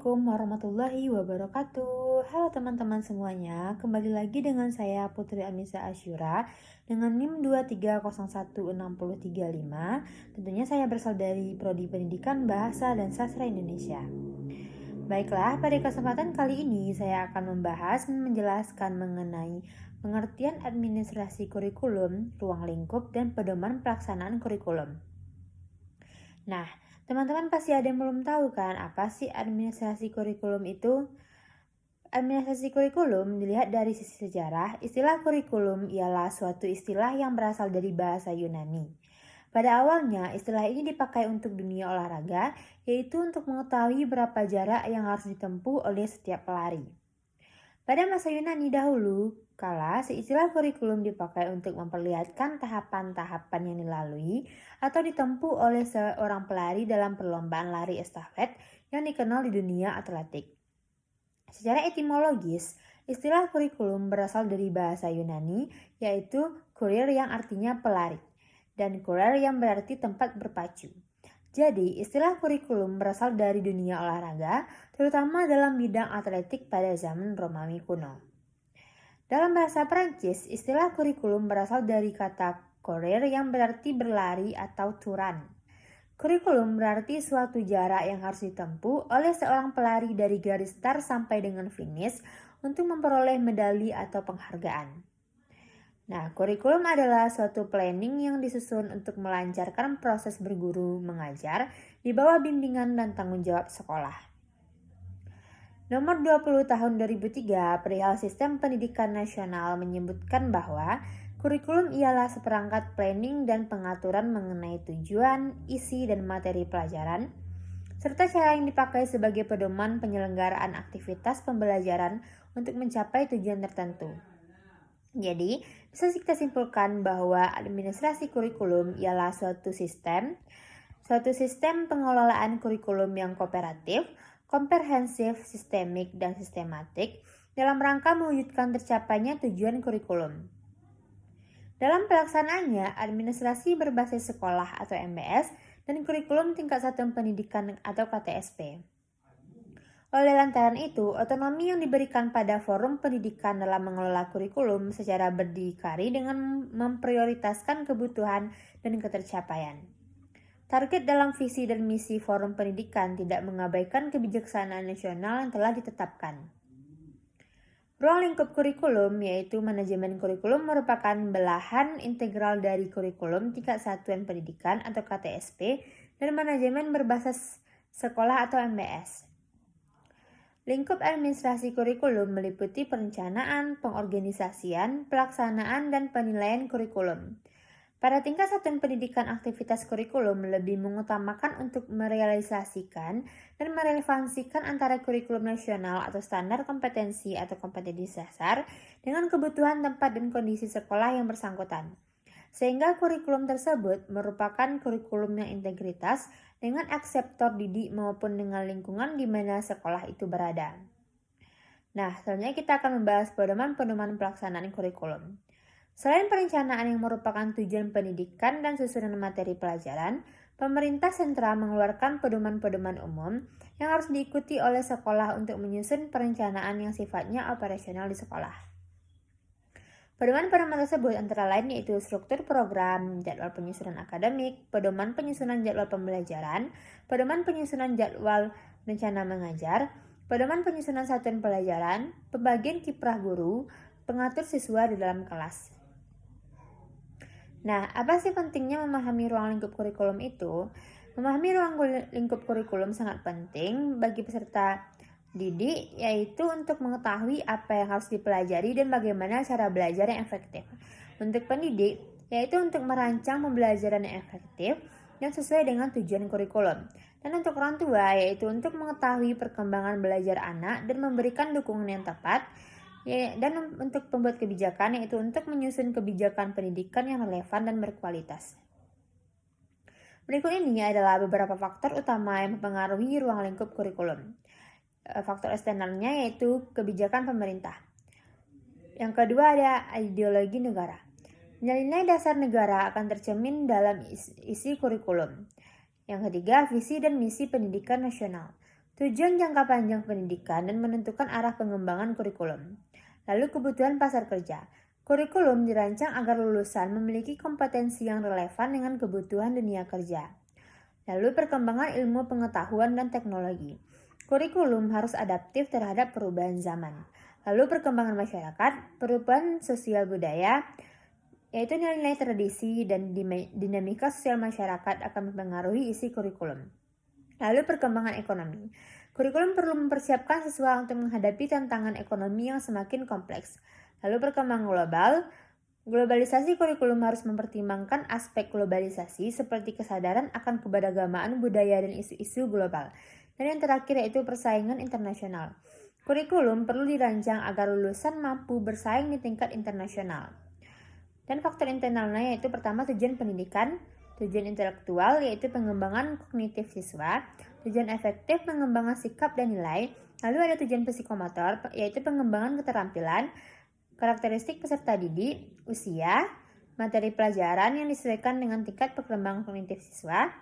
Assalamualaikum warahmatullahi wabarakatuh. Halo teman-teman semuanya, kembali lagi dengan saya Putri Anissa Asyura dengan NIM 2301635. Tentunya saya berasal dari Prodi Pendidikan Bahasa dan Sastra Indonesia. Baiklah, pada kesempatan kali ini saya akan membahas dan menjelaskan mengenai pengertian administrasi kurikulum, ruang lingkup, dan pedoman pelaksanaan kurikulum. Nah, teman-teman pasti ada yang belum tahu kan apa sih administrasi kurikulum itu? Administrasi kurikulum dilihat dari sisi sejarah, istilah kurikulum ialah suatu istilah yang berasal dari bahasa Yunani. Pada awalnya, istilah ini dipakai untuk dunia olahraga, yaitu untuk mengetahui berapa jarak yang harus ditempuh oleh setiap pelari. Pada masa Yunani dahulu, kala istilah kurikulum dipakai untuk memperlihatkan tahapan-tahapan yang dilalui atau ditempuh oleh seorang pelari dalam perlombaan lari estafet yang dikenal di dunia atletik. Secara etimologis, istilah kurikulum berasal dari bahasa Yunani, yaitu kurir yang artinya pelari, dan kurer yang berarti tempat berpacu. Jadi, istilah kurikulum berasal dari dunia olahraga, terutama dalam bidang atletik pada zaman Romawi kuno. Dalam bahasa Prancis, istilah kurikulum berasal dari kata courir yang berarti berlari atau turan. Kurikulum berarti suatu jarak yang harus ditempuh oleh seorang pelari dari garis start sampai dengan finish untuk memperoleh medali atau penghargaan. Nah, kurikulum adalah suatu planning yang disusun untuk melancarkan proses berguru mengajar di bawah bimbingan dan tanggung jawab sekolah. Nomor 20 tahun 2003 perihal Sistem Pendidikan Nasional menyebutkan bahwa kurikulum ialah seperangkat planning dan pengaturan mengenai tujuan, isi, dan materi pelajaran, serta cara yang dipakai sebagai pedoman penyelenggaraan aktivitas pembelajaran untuk mencapai tujuan tertentu. Jadi, bisa kita simpulkan bahwa administrasi kurikulum ialah suatu sistem pengelolaan kurikulum yang kooperatif, komprehensif, sistemik, dan sistematik dalam rangka mewujudkan tercapainya tujuan kurikulum. Dalam pelaksanaannya, administrasi berbasis sekolah atau MBS dan kurikulum tingkat satuan pendidikan atau KTSP. Oleh lantaran itu, otonomi yang diberikan pada forum pendidikan dalam mengelola kurikulum secara berdikari dengan memprioritaskan kebutuhan dan ketercapaian. Target dalam visi dan misi forum pendidikan tidak mengabaikan kebijaksanaan nasional yang telah ditetapkan. Ruang lingkup kurikulum, yaitu manajemen kurikulum, merupakan belahan integral dari kurikulum tingkat satuan pendidikan atau KTSP dan manajemen berbasis sekolah atau MBS. Lingkup administrasi kurikulum meliputi perencanaan, pengorganisasian, pelaksanaan, dan penilaian kurikulum. Pada tingkat satuan pendidikan, aktivitas kurikulum lebih mengutamakan untuk merealisasikan dan merelevansikan antara kurikulum nasional atau standar kompetensi atau kompetensi dasar dengan kebutuhan tempat dan kondisi sekolah yang bersangkutan. Sehingga kurikulum tersebut merupakan kurikulum yang integritas dengan akseptor didik maupun dengan lingkungan di mana sekolah itu berada. Nah, selanjutnya kita akan membahas pedoman-pedoman pelaksanaan kurikulum. Selain perencanaan yang merupakan tujuan pendidikan dan susunan materi pelajaran, pemerintah sentral mengeluarkan pedoman-pedoman umum yang harus diikuti oleh sekolah untuk menyusun perencanaan yang sifatnya operasional di sekolah. Pedoman-pedoman tersebut antara lain yaitu struktur program, jadwal penyusunan akademik, pedoman penyusunan jadwal pembelajaran, pedoman penyusunan jadwal rencana mengajar, pedoman penyusunan satuan pelajaran, pembagian kiprah guru, pengatur siswa di dalam kelas. Nah, apa sih pentingnya memahami ruang lingkup kurikulum itu? Memahami ruang lingkup kurikulum sangat penting bagi peserta didik, yaitu untuk mengetahui apa yang harus dipelajari dan bagaimana cara belajar yang efektif. Untuk pendidik, yaitu untuk merancang pembelajaran yang efektif dan sesuai dengan tujuan kurikulum. Dan untuk orang tua, yaitu untuk mengetahui perkembangan belajar anak dan memberikan dukungan yang tepat. Dan untuk pembuat kebijakan, yaitu untuk menyusun kebijakan pendidikan yang relevan dan berkualitas. Berikut ini adalah beberapa faktor utama yang mempengaruhi ruang lingkup kurikulum. Faktor eksternalnya yaitu kebijakan pemerintah. Yang kedua ada ideologi negara. Nilai-nilai dasar negara akan tercermin dalam isi kurikulum. Yang ketiga, visi dan misi pendidikan nasional. tujuan jangka panjang pendidikan, dan menentukan arah pengembangan kurikulum. Lalu kebutuhan pasar kerja. Kurikulum dirancang agar lulusan memiliki kompetensi yang relevan dengan kebutuhan dunia kerja. Lalu perkembangan ilmu pengetahuan dan teknologi. Kurikulum harus adaptif terhadap perubahan zaman. Lalu perkembangan masyarakat, perubahan sosial budaya, yaitu nilai-nilai tradisi dan dinamika sosial masyarakat akan mempengaruhi isi kurikulum. Lalu perkembangan ekonomi. Kurikulum perlu mempersiapkan siswa untuk menghadapi tantangan ekonomi yang semakin kompleks. Lalu perkembangan global. Globalisasi kurikulum harus mempertimbangkan aspek globalisasi seperti kesadaran akan keberagamaan budaya dan isu-isu global. Dan yang terakhir yaitu persaingan internasional. Kurikulum perlu dirancang agar lulusan mampu bersaing di tingkat internasional. Dan faktor internalnya yaitu pertama tujuan pendidikan, tujuan intelektual yaitu pengembangan kognitif siswa, tujuan efektif pengembangan sikap dan nilai, lalu ada tujuan psikomotor yaitu pengembangan keterampilan, karakteristik peserta didik, usia, materi pelajaran yang disesuaikan dengan tingkat perkembangan kognitif siswa.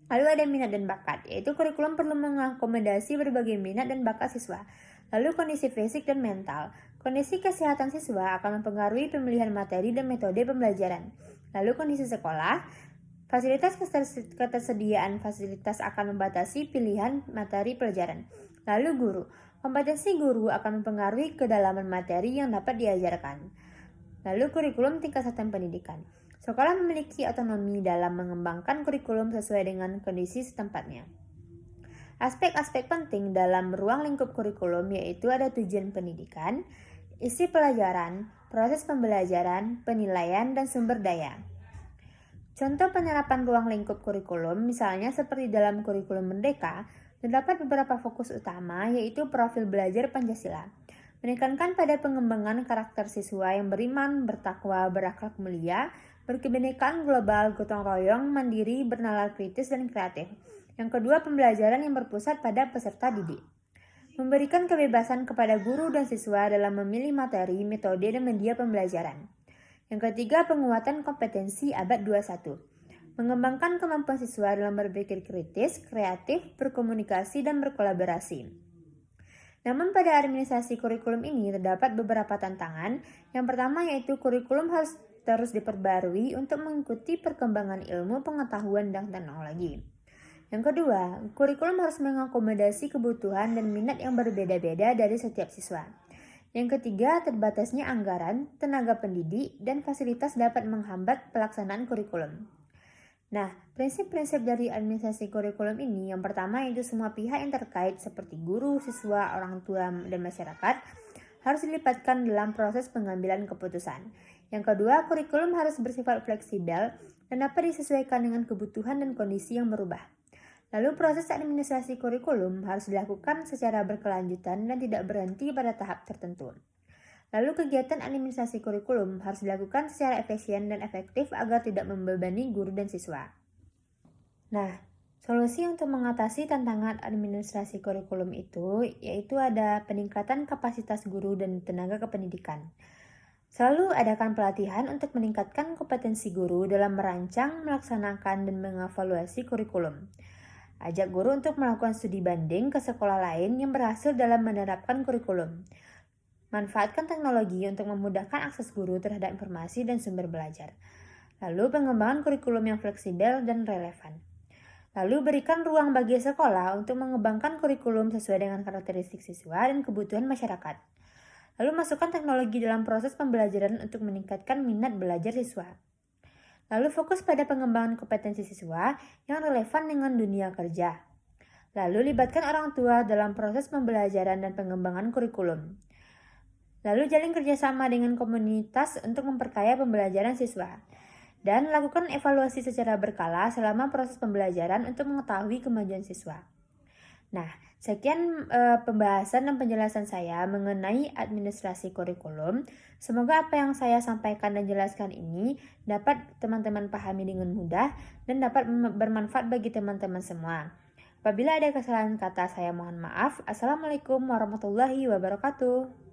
Lalu ada minat dan bakat, yaitu kurikulum perlu mengakomodasi berbagai minat dan bakat siswa. Lalu kondisi fisik dan mental. Kondisi kesehatan siswa akan mempengaruhi pemilihan materi dan metode pembelajaran. Lalu kondisi sekolah. Fasilitas ketersediaan fasilitas akan membatasi pilihan materi pelajaran. Lalu guru. Kompetensi guru akan mempengaruhi kedalaman materi yang dapat diajarkan. Lalu kurikulum tingkatan pendidikan. Sekolah memiliki otonomi dalam mengembangkan kurikulum sesuai dengan kondisi setempatnya. Aspek-aspek penting dalam ruang lingkup kurikulum yaitu ada tujuan pendidikan, isi pelajaran, proses pembelajaran, penilaian, dan sumber daya. Contoh penerapan ruang lingkup kurikulum misalnya seperti dalam kurikulum Merdeka, terdapat beberapa fokus utama yaitu profil belajar Pancasila, menekankan pada pengembangan karakter siswa yang beriman, bertakwa, berakhlak mulia, berkebinekaan global, gotong royong, mandiri, bernalar kritis, dan kreatif. Yang kedua, pembelajaran yang berpusat pada peserta didik. Memberikan kebebasan kepada guru dan siswa dalam memilih materi, metode, dan media pembelajaran. Yang ketiga, penguatan kompetensi abad 21. Mengembangkan kemampuan siswa dalam berpikir kritis, kreatif, berkomunikasi, dan berkolaborasi. Namun pada administrasi kurikulum ini terdapat beberapa tantangan. Yang pertama yaitu kurikulum harus terus diperbarui untuk mengikuti perkembangan ilmu, pengetahuan, dan teknologi. Yang kedua, kurikulum harus mengakomodasi kebutuhan dan minat yang berbeda-beda dari setiap siswa. Yang ketiga, terbatasnya anggaran, tenaga pendidik, dan fasilitas dapat menghambat pelaksanaan kurikulum. Nah, prinsip-prinsip dari administrasi kurikulum ini yang pertama yaitu semua pihak yang terkait seperti guru, siswa, orang tua, dan masyarakat harus dilibatkan dalam proses pengambilan keputusan. Yang kedua, kurikulum harus bersifat fleksibel dan dapat disesuaikan dengan kebutuhan dan kondisi yang berubah. Lalu proses administrasi kurikulum harus dilakukan secara berkelanjutan dan tidak berhenti pada tahap tertentu. Lalu kegiatan administrasi kurikulum harus dilakukan secara efisien dan efektif agar tidak membebani guru dan siswa. Nah, solusi untuk mengatasi tantangan administrasi kurikulum itu yaitu ada peningkatan kapasitas guru dan tenaga kependidikan. Selalu adakan pelatihan untuk meningkatkan kompetensi guru dalam merancang, melaksanakan, dan mengevaluasi kurikulum. Ajak guru untuk melakukan studi banding ke sekolah lain yang berhasil dalam menerapkan kurikulum. Manfaatkan teknologi untuk memudahkan akses guru terhadap informasi dan sumber belajar. Lalu pengembangan kurikulum yang fleksibel dan relevan. Lalu berikan ruang bagi sekolah untuk mengembangkan kurikulum sesuai dengan karakteristik siswa dan kebutuhan masyarakat. Lalu masukkan teknologi dalam proses pembelajaran untuk meningkatkan minat belajar siswa. Lalu fokus pada pengembangan kompetensi siswa yang relevan dengan dunia kerja. Lalu libatkan orang tua dalam proses pembelajaran dan pengembangan kurikulum. Lalu jalin kerjasama dengan komunitas untuk memperkaya pembelajaran siswa. Dan lakukan evaluasi secara berkala selama proses pembelajaran untuk mengetahui kemajuan siswa. Nah, sekian pembahasan dan penjelasan saya mengenai administrasi kurikulum. Semoga apa yang saya sampaikan dan jelaskan ini dapat teman-teman pahami dengan mudah dan dapat bermanfaat bagi teman-teman semua. Apabila ada kesalahan kata, saya mohon maaf. Assalamualaikum warahmatullahi wabarakatuh.